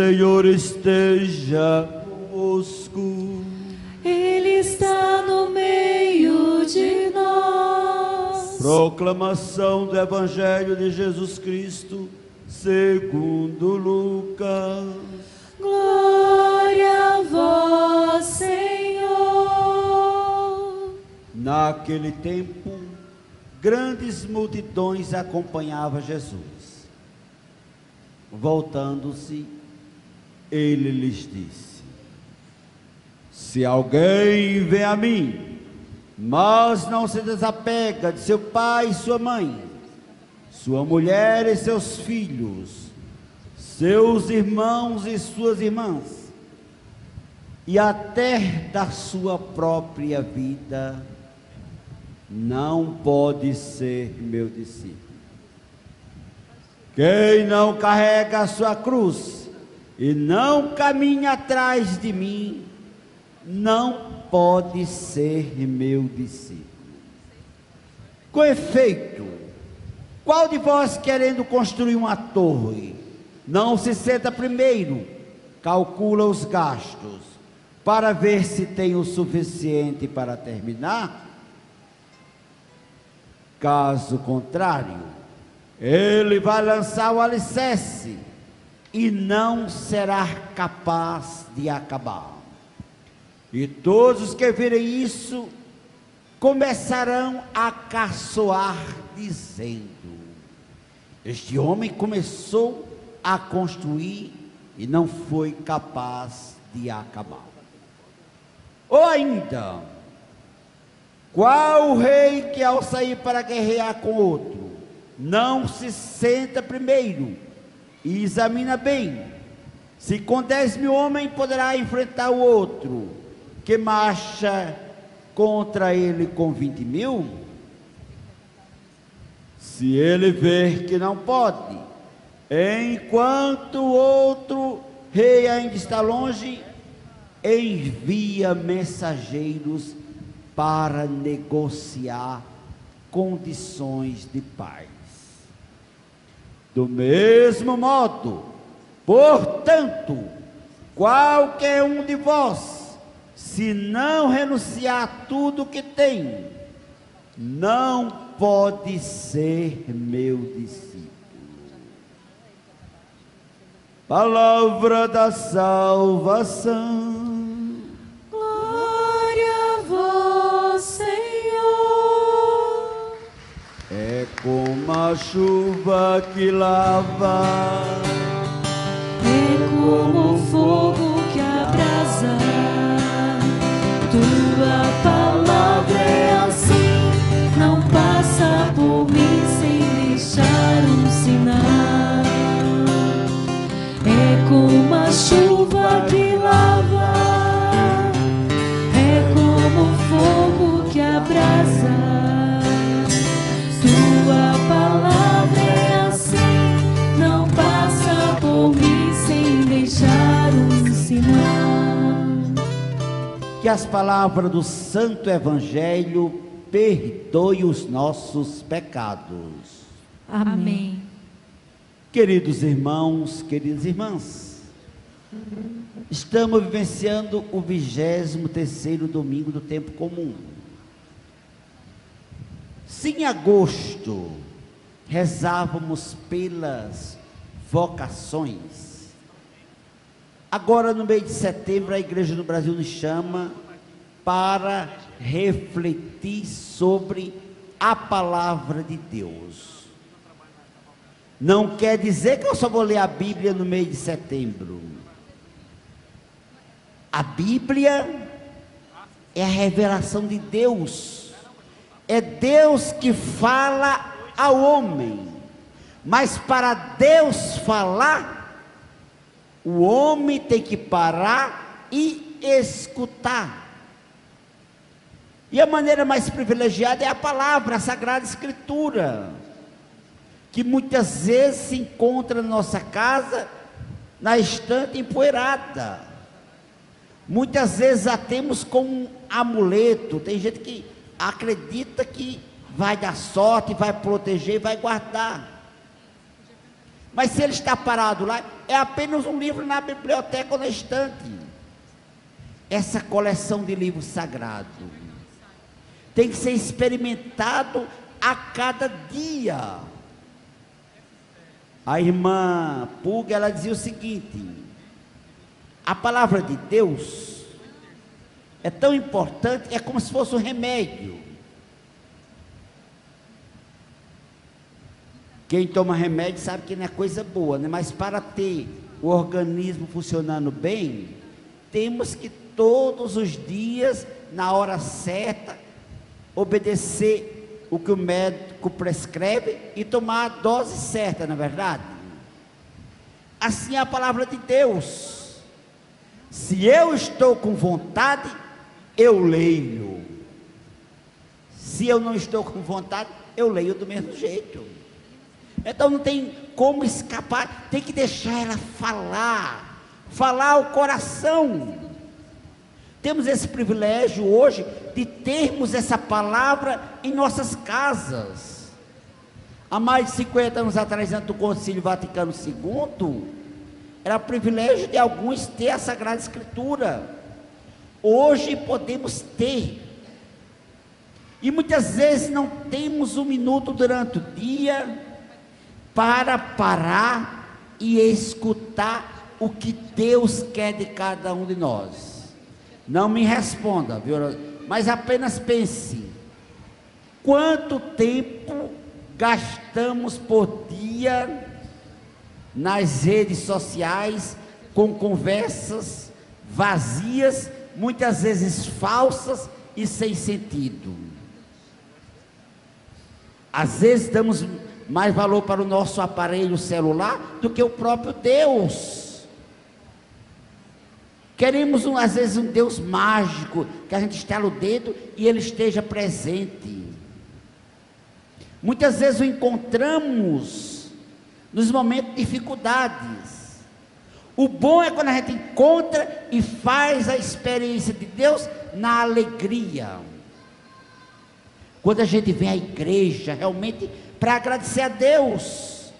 Senhor esteja convosco. Ele está no meio de nós. Proclamação do Evangelho de Jesus Cristo, segundo Lucas. Glória a vós, Senhor. Naquele tempo, grandes multidões acompanhavam Jesus. Voltando-se, ele lhes disse: se alguém vem a mim, mas não se desapega de seu pai e sua mãe, sua mulher e seus filhos, seus irmãos e suas irmãs, e até da sua própria vida, não pode ser meu discípulo. Quem não carrega a sua cruz e não caminha atrás de mim, não pode ser meu discípulo. Com efeito, qual de vós, querendo construir uma torre, não se senta primeiro, calcula os gastos, para ver se tem o suficiente para terminar? Caso contrário, ele vai lançar o alicerce e não será capaz de acabar. E todos os que virem isso começarão a caçoar, dizendo: este homem começou a construir e não foi capaz de acabar. Ou ainda, qual o rei que, ao sair para guerrear com outro, não se senta primeiro e examina bem se com 10.000 homens poderá enfrentar o outro que marcha contra ele com 20.000? Se ele ver que não pode, enquanto o outro rei ainda está longe, envia mensageiros para negociar condições de paz. Do mesmo modo, portanto, qualquer um de vós, se não renunciar a tudo que tem, não pode ser meu discípulo. Palavra da salvação. Glória a vós, Senhor. É como a chuva que lava, É como o fogo que abrasa. Tua palavra é assim, não passa por mim sem deixar um sinal. É como a chuva que lava, é como o fogo que abrasa. Tua palavra é assim, não passa por mim sem deixar um sinal. que as palavras do Santo Evangelho perdoem os nossos pecados. Amém. Queridos irmãos, queridas irmãs, estamos vivenciando o 23º domingo do tempo comum. Se em agosto rezávamos pelas vocações, agora no mês de setembro a Igreja no Brasil nos chama para refletir sobre a palavra de Deus. Não quer dizer que eu só vou ler a Bíblia no mês de setembro. A Bíblia é a revelação de Deus. É Deus que fala ao homem. Mas para Deus falar, o homem tem que parar e escutar. E a maneira mais privilegiada é a palavra, a Sagrada Escritura, que muitas vezes se encontra na nossa casa, na estante empoeirada. Muitas vezes a temos como um amuleto. Tem gente que acredita que vai dar sorte, vai proteger, vai guardar. Mas se ele está parado lá, é apenas um livro na biblioteca ou na estante. Essa coleção de livros sagrados tem que ser experimentado a cada dia. A irmã Pug, ela dizia o seguinte: a palavra de Deus é tão importante, é como se fosse um remédio. Quem toma remédio sabe que não é coisa boa, né? Mas para ter o organismo funcionando bem, temos que todos os dias, na hora certa, obedecer o que o médico prescreve e tomar a dose certa, não é verdade? Assim é a palavra de Deus. Se eu estou com vontade, eu leio. Se eu não estou com vontade, eu leio do mesmo jeito. Então não tem como escapar, tem que deixar ela falar ao coração. Temos esse privilégio hoje de termos essa palavra em nossas casas. Há mais de 50 anos atrás, antes do Concílio Vaticano II, era privilégio de alguns ter a Sagrada Escritura. Hoje podemos ter, e muitas vezes não temos um minuto durante o dia para parar e escutar o que Deus quer de cada um de nós. Não me responda, viu? Mas apenas pense: quanto tempo gastamos por dia nas redes sociais com conversas vazias, muitas vezes falsas e sem sentido? Às vezes damos mais valor para o nosso aparelho celular do que o próprio Deus. Queremos às vezes um Deus mágico, que a gente estala o dedo e Ele esteja presente. Muitas vezes o encontramos nos momentos de dificuldades. O bom é quando a gente encontra e faz a experiência de Deus na alegria. Quando a gente vem à igreja realmente para agradecer a Deus.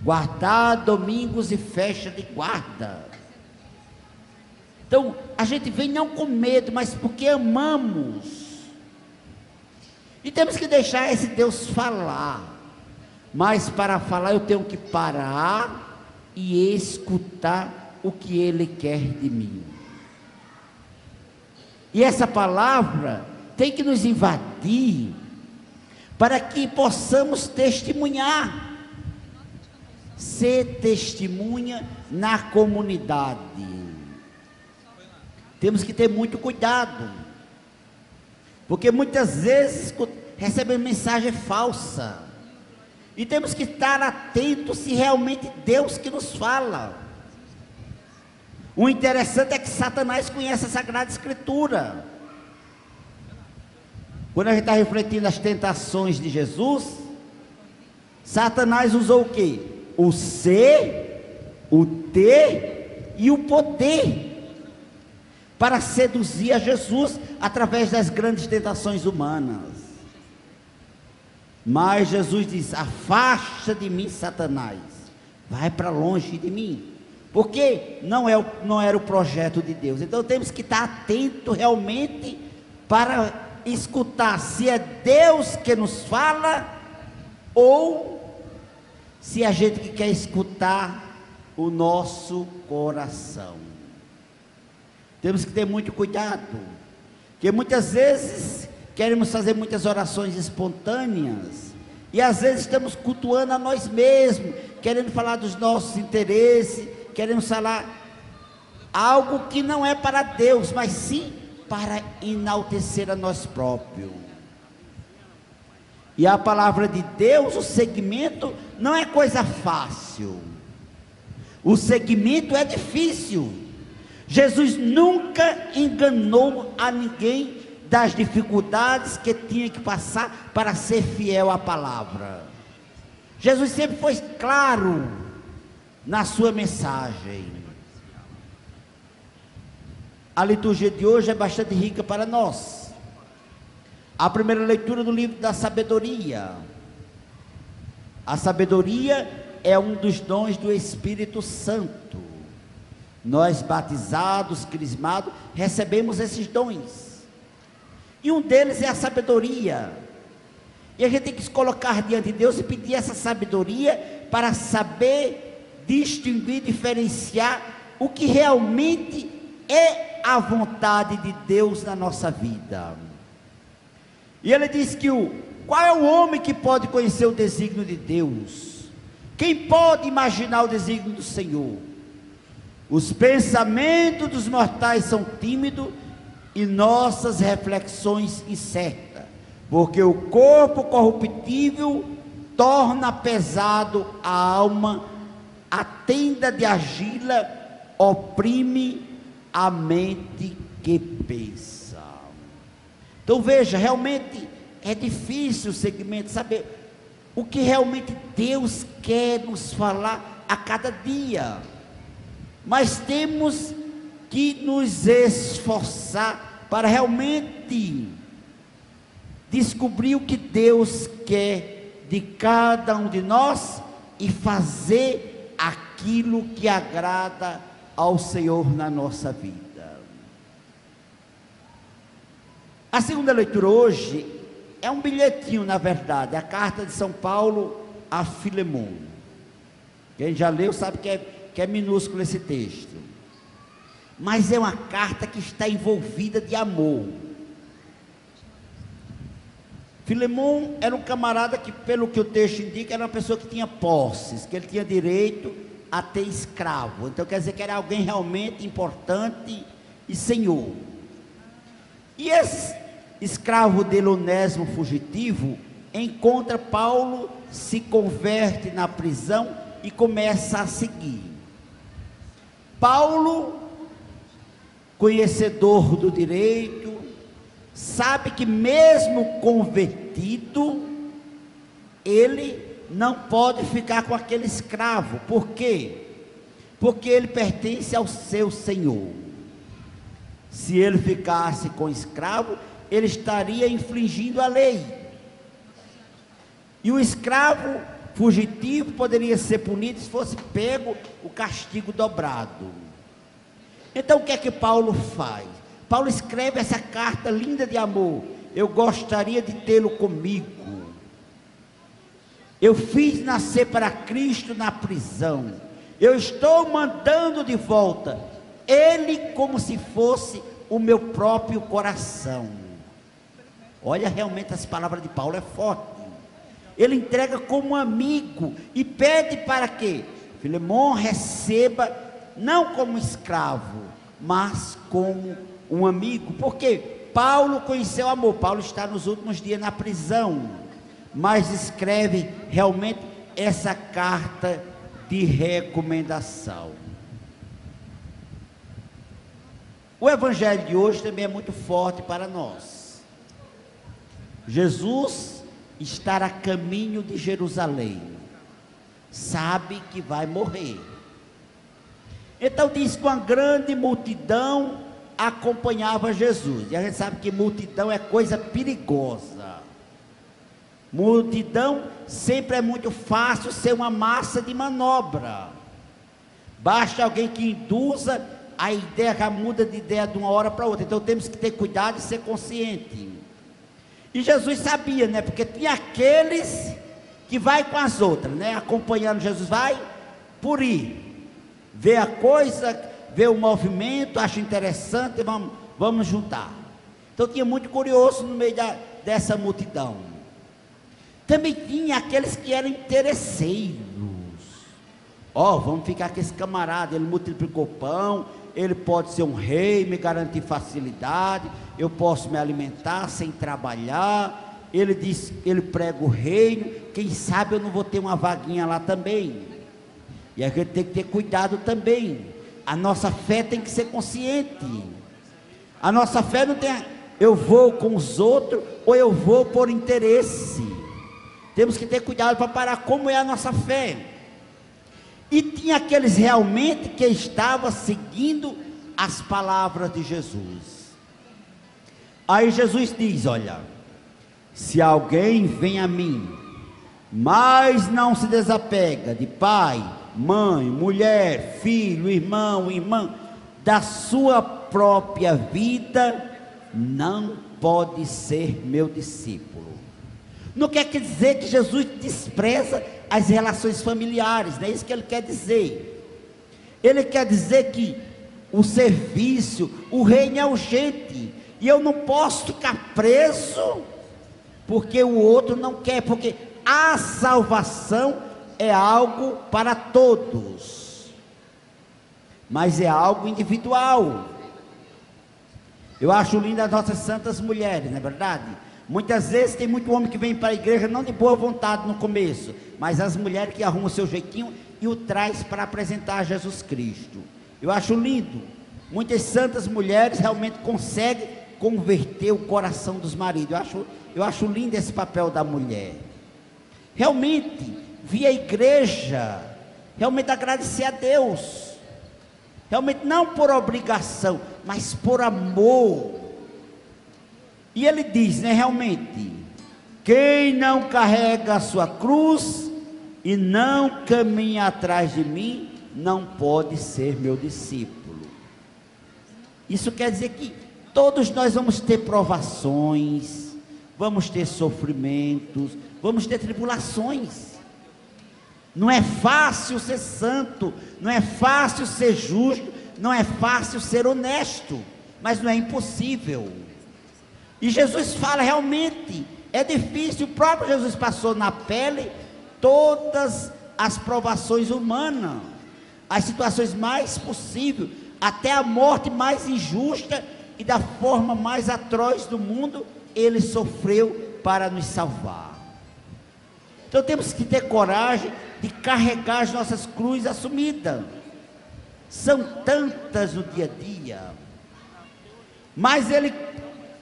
Guardar domingos e festa de guarda. Então, a gente vem não com medo, mas porque amamos. E temos que deixar esse Deus falar. Mas para falar eu tenho que parar e escutar o que Ele quer de mim. E essa palavra tem que nos invadir, para que possamos testemunhar. Ser testemunha na comunidade. Temos que ter muito cuidado, porque muitas vezes recebemos mensagem falsa, e temos que estar atentos se realmente Deus que nos fala. O interessante é que Satanás conhece a Sagrada Escritura. Quando a gente está refletindo as tentações de Jesus, Satanás usou o quê? O ser, o ter e o poder para seduzir a Jesus através das grandes tentações humanas. Mas Jesus diz: afasta de mim, Satanás, vai para longe de mim, porque não era o projeto de Deus. Então temos que estar atento realmente para escutar se é Deus que nos fala, ou se é a gente que quer escutar o nosso coração. Temos que ter muito cuidado, porque muitas vezes queremos fazer muitas orações espontâneas, e às vezes estamos cultuando a nós mesmos, querendo falar dos nossos interesses, querendo falar algo que não é para Deus, mas sim para enaltecer a nós próprios. E a palavra de Deus, o segmento não é coisa fácil, o segmento é difícil. Jesus nunca enganou a ninguém das dificuldades que tinha que passar para ser fiel à palavra. Jesus sempre foi claro na sua mensagem. A liturgia de hoje é bastante rica para nós. A primeira leitura do livro da sabedoria. A sabedoria é um dos dons do Espírito Santo. Nós batizados, crismados, recebemos esses dons. E um deles é a sabedoria. E a gente tem que se colocar diante de Deus e pedir essa sabedoria para saber distinguir, diferenciar o que realmente é a vontade de Deus na nossa vida. E ele diz que qual é o homem que pode conhecer o desígnio de Deus? Quem pode imaginar o desígnio do Senhor? Os pensamentos dos mortais são tímidos e nossas reflexões incertas, porque o corpo corruptível torna pesado a alma, a tenda de argila oprime a mente que pensa. Então veja, realmente é difícil o segmento saber o que realmente Deus quer nos falar a cada dia, mas temos que nos esforçar para realmente descobrir o que Deus quer de cada um de nós e fazer aquilo que agrada ao Senhor na nossa vida. A segunda leitura hoje é um bilhetinho, na verdade, a carta de São Paulo a Filemon. Quem já leu sabe que é minúsculo esse texto, mas é uma carta que está envolvida de amor. Filemon era um camarada que, pelo que o texto indica, era uma pessoa que tinha posses, que ele tinha direito a ter escravo. Então quer dizer que era alguém realmente importante e senhor. E esse escravo dele, Onésimo, fugitivo, encontra Paulo, se converte na prisão e começa a seguir. Paulo, conhecedor do direito, sabe que mesmo convertido, ele não pode ficar com aquele escravo. Por quê? Porque ele pertence ao seu senhor. Se ele ficasse com o escravo, ele estaria infringindo a lei. E o escravo fugitivo poderia ser punido se fosse pego o castigo dobrado. Então o que é que Paulo faz? Paulo escreve essa carta linda de amor. Eu gostaria de tê-lo comigo. Eu fiz nascer para Cristo na prisão. Eu estou mandando de volta ele como se fosse o meu próprio coração. Olha, realmente as palavras de Paulo é forte. Ele entrega como amigo e pede para que Filemon receba não como escravo, mas como um amigo, porque Paulo conheceu o amor. Paulo está nos últimos dias na prisão, mas escreve realmente essa carta de recomendação. O evangelho de hoje também é muito forte para nós. Jesus está a caminho de Jerusalém, sabe que vai morrer. Então diz que uma grande multidão acompanhava Jesus, e a gente sabe que multidão é coisa perigosa. Multidão sempre é muito fácil ser uma massa de manobra. Basta alguém que induza, a ideia já muda de ideia de uma hora para outra. Então temos que ter cuidado e ser consciente. E Jesus sabia, né? Porque tinha aqueles que vai com as outras, né? Acompanhando Jesus, vai por ir, vê a coisa, vê o movimento, acha interessante, vamos juntar. Então tinha muito curioso no meio dessa multidão. Também tinha aqueles que eram interesseiros. Vamos ficar com esse camarada, ele multiplicou pão, ele pode ser um rei, me garantir facilidade, eu posso me alimentar sem trabalhar, ele diz, ele prega o reino, quem sabe eu não vou ter uma vaguinha lá também. E a gente tem que ter cuidado também. A nossa fé tem que ser consciente. A nossa fé não tem, eu vou com os outros, ou eu vou por interesse. Temos que ter cuidado para parar como é a nossa fé. E tinha aqueles realmente que estavam seguindo as palavras de Jesus. Aí Jesus diz, olha, se alguém vem a mim, mas não se desapega de pai, mãe, mulher, filho, irmão, irmã, da sua própria vida, não pode ser meu discípulo. Não quer dizer que Jesus despreza as relações familiares, não é isso que ele quer dizer. Ele quer dizer que o serviço, o reino é urgente, e eu não posso ficar preso porque o outro não quer, porque a salvação é algo para todos, mas é algo individual. Eu acho lindo as nossas santas mulheres, não é verdade? Muitas vezes tem muito homem que vem para a igreja não de boa vontade no começo, mas as mulheres que arrumam o seu jeitinho e o traz para apresentar a Jesus Cristo. Eu acho lindo. Muitas santas mulheres realmente conseguem converter o coração dos maridos. Eu acho lindo esse papel da mulher. Realmente, vir à igreja, realmente agradecer a Deus. Realmente não por obrigação, mas por amor. E ele diz, né, realmente, quem não carrega a sua cruz e não caminha atrás de mim, não pode ser meu discípulo. Isso quer dizer que todos nós vamos ter provações, vamos ter sofrimentos, vamos ter tribulações. Não é fácil ser santo, não é fácil ser justo, não é fácil ser honesto, mas não é impossível. E Jesus fala, realmente, é difícil. O próprio Jesus passou na pele todas as provações humanas, as situações mais possíveis, até a morte mais injusta e da forma mais atroz do mundo, ele sofreu para nos salvar. Então temos que ter coragem de carregar as nossas cruzes assumidas. São tantas no dia a dia. Mas ele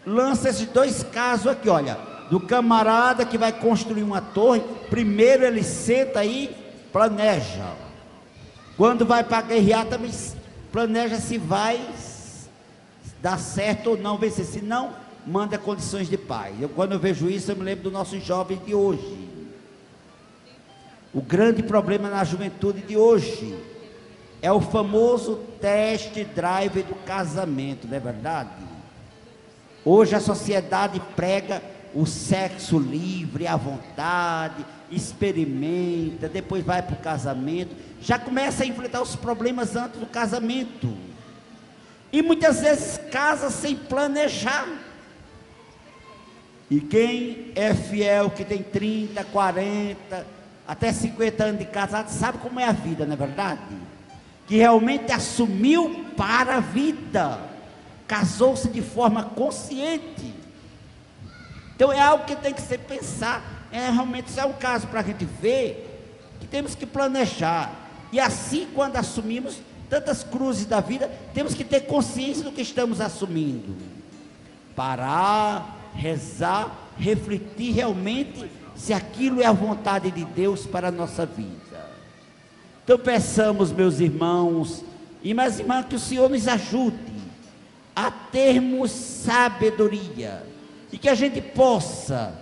lança esses dois casos aqui, olha, do camarada que vai construir uma torre. Primeiro ele senta aí, planeja. Quando vai para guerrear também planeja se vai dar certo ou não vencer. Se não, manda condições de paz. Quando eu vejo isso, eu me lembro dos nossos jovens de hoje. O grande problema na juventude de hoje é o famoso test drive do casamento, não é verdade? Hoje a sociedade prega o sexo livre, à vontade, experimenta, depois vai para o casamento, já começa a enfrentar os problemas antes do casamento, e muitas vezes casa sem planejar. E quem é fiel, que tem 30, 40, até 50 anos de casado, sabe como é a vida, não é verdade? Que realmente assumiu para a vida, casou-se de forma consciente. Então é algo que tem que se pensar. Realmente isso é um caso para a gente ver, que temos que planejar. E assim, quando assumimos tantas cruzes da vida, temos que ter consciência do que estamos assumindo. Parar, rezar, refletir realmente se aquilo é a vontade de Deus para a nossa vida. Então peçamos, meus irmãos e minhas irmãs, que o Senhor nos ajude a termos sabedoria, e que a gente possa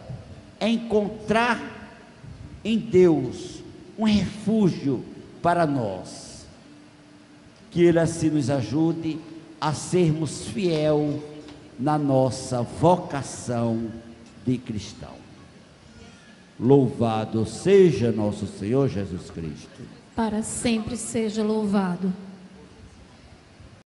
encontrar em Deus um refúgio para nós. Que Ele assim nos ajude a sermos fiel na nossa vocação de cristão. Louvado seja nosso Senhor Jesus Cristo. Para sempre seja louvado.